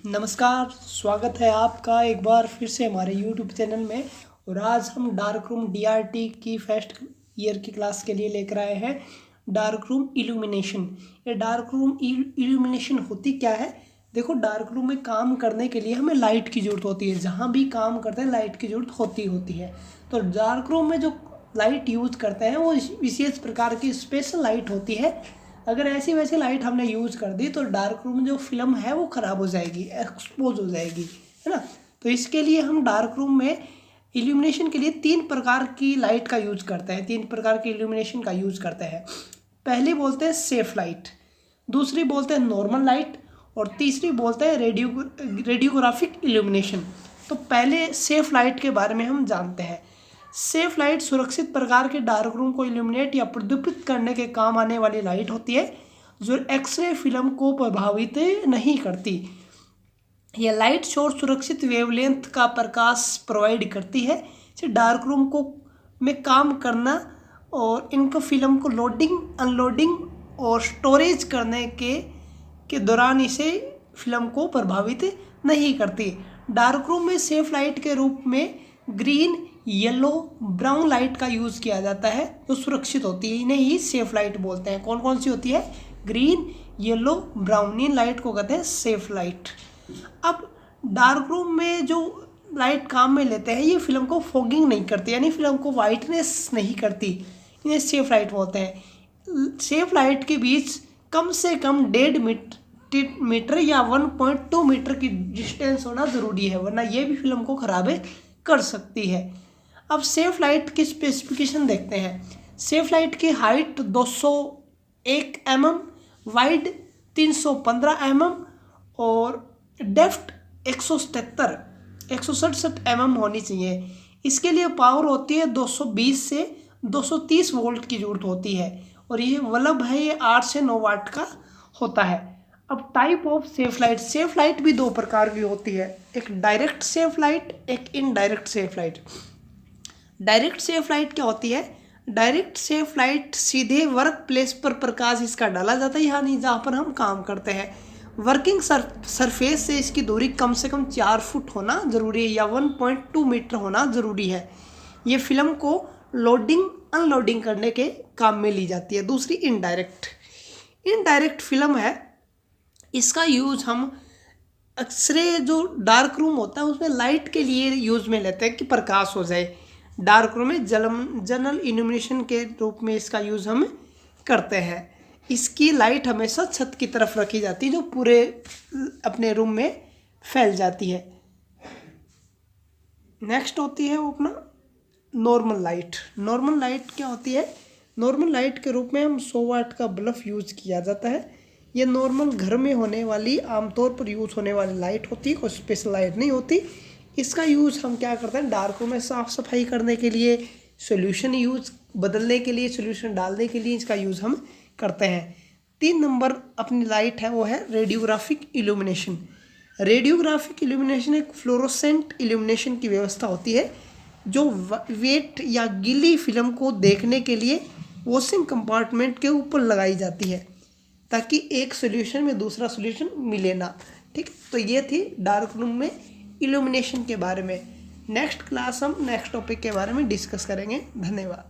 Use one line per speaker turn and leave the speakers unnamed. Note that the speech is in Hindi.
नमस्कार, स्वागत है आपका एक बार फिर से हमारे YouTube चैनल में। और आज हम डार्क रूम DRT की फर्स्ट ईयर की क्लास के लिए लेकर आए हैं डार्क रूम इल्यूमिनेशन। ये डार्क रूम इल्यूमिनेशन होती क्या है? देखो, डार्क रूम में काम करने के लिए हमें लाइट की ज़रूरत होती है। जहाँ भी काम करते हैं लाइट की ज़रूरत होती है। तो डार्क रूम में जो लाइट यूज़ करते हैं वो विशेष प्रकार की स्पेशल लाइट होती है। अगर ऐसी वैसी लाइट हमने यूज़ कर दी तो डार्क रूम में जो फिल्म है वो ख़राब हो जाएगी, एक्सपोज हो जाएगी, है ना। तो इसके लिए हम डार्क रूम में इल्यूमिनेशन के लिए 3 प्रकार की लाइट का यूज़ करते हैं, 3 प्रकार के इल्यूमिनेशन का यूज़ करते हैं। पहली बोलते हैं सेफ लाइट, दूसरी बोलते हैं नॉर्मल लाइट और तीसरी बोलते हैं रेडियोग्राफिक इल्यूमिनेशन। तो पहले सेफ लाइट के बारे में हम जानते हैं। सेफ लाइट सुरक्षित प्रकार के डार्क रूम को इल्यूमिनेट या प्रदीपित करने के काम आने वाली लाइट होती है जो एक्सरे फिल्म को प्रभावित नहीं करती। यह लाइट सोर्स सुरक्षित वेवलेंथ का प्रकाश प्रोवाइड करती है जिससे डार्क रूम को में काम करना और इनको फिल्म को लोडिंग, अनलोडिंग और स्टोरेज करने के दौरान इसे फिल्म को प्रभावित नहीं करती। डार्क रूम में सेफ लाइट के रूप में ग्रीन, येलो, ब्राउन लाइट का यूज़ किया जाता है जो सुरक्षित होती है। इन्हें ही सेफ लाइट बोलते हैं। कौन कौन सी होती है? Green, yellow, brown. In light को कहते हैं सेफ लाइट। अब डार्क रूम में जो लाइट काम में लेते हैं ये फिल्म को फॉगिंग नहीं करती, यानी फिल्म को वाइटनेस नहीं करती। इन्हें सेफ लाइट बोलते हैं। सेफ लाइट के बीच कम से कम 1.5 मीटर या 1.2 मीटर की डिस्टेंस होना ज़रूरी है, वरना ये भी फिल्म को ख़राब कर सकती है। अब सेफ लाइट की स्पेसिफिकेशन देखते हैं। सेफ लाइट की हाइट 201 mm, वाइड 315 mm और डेप्थ 167 mm होनी चाहिए। इसके लिए पावर होती है 220 से 230 वोल्ट की जरूरत होती है और ये बल्ब है ये 8 से 9 वाट का होता है। अब type of safe light. Safe light भी 2 प्रकार की होती है, एक डायरेक्ट सेफ लाइट, एक indirect safe light. Direct safe light क्या होती है? डायरेक्ट सेफ लाइट सीधे वर्क प्लेस पर प्रकाश इसका डाला जाता है, यानी जहाँ पर हम काम करते हैं। वर्किंग सरफेस से इसकी दूरी कम से कम 4 फुट होना ज़रूरी है या 1.2 मीटर होना ज़रूरी है। ये फिल्म को लोडिंग, अनलोडिंग करने के काम में ली जाती है। दूसरी इनडायरेक्ट फिल्म है, इसका यूज़ हम एक्सरे जो डार्क रूम होता है उसमें लाइट के लिए यूज़ में लेते हैं कि प्रकाश हो जाए। डार्क रूम में जनरल इल्यूमिनेशन के रूप में इसका यूज़ हम करते हैं। इसकी लाइट हमेशा छत की तरफ रखी जाती है जो पूरे अपने रूम में फैल जाती है। नेक्स्ट होती है वो अपना नॉर्मल लाइट। नॉर्मल लाइट क्या होती है? नॉर्मल लाइट के रूप में हम 100 वाट का बल्ब यूज़ किया जाता है। ये नॉर्मल घर में होने वाली, आमतौर पर यूज़ होने वाली लाइट होती है, कोई स्पेशल लाइट नहीं होती। इसका यूज़ हम क्या करते हैं? डार्क रूम में साफ़ सफाई करने के लिए, सॉल्यूशन यूज़ बदलने के लिए, सॉल्यूशन डालने के लिए इसका यूज़ हम करते हैं। 3 नंबर अपनी लाइट है वो है रेडियोग्राफिक इल्यूमिनेशन। रेडियोग्राफिक इल्यूमिनेशन एक फ्लोरोसेंट इल्यूमिनेशन की व्यवस्था होती है जो वेट या गीली फिल्म को देखने के लिए वॉशिंग कंपार्टमेंट के ऊपर लगाई जाती है ताकि एक सॉल्यूशन में दूसरा सॉल्यूशन मिले ना। ठीक, तो ये थी डार्क रूम में इल्यूमिनेशन के बारे में। नेक्स्ट क्लास हम नेक्स्ट टॉपिक के बारे में डिस्कस करेंगे। धन्यवाद।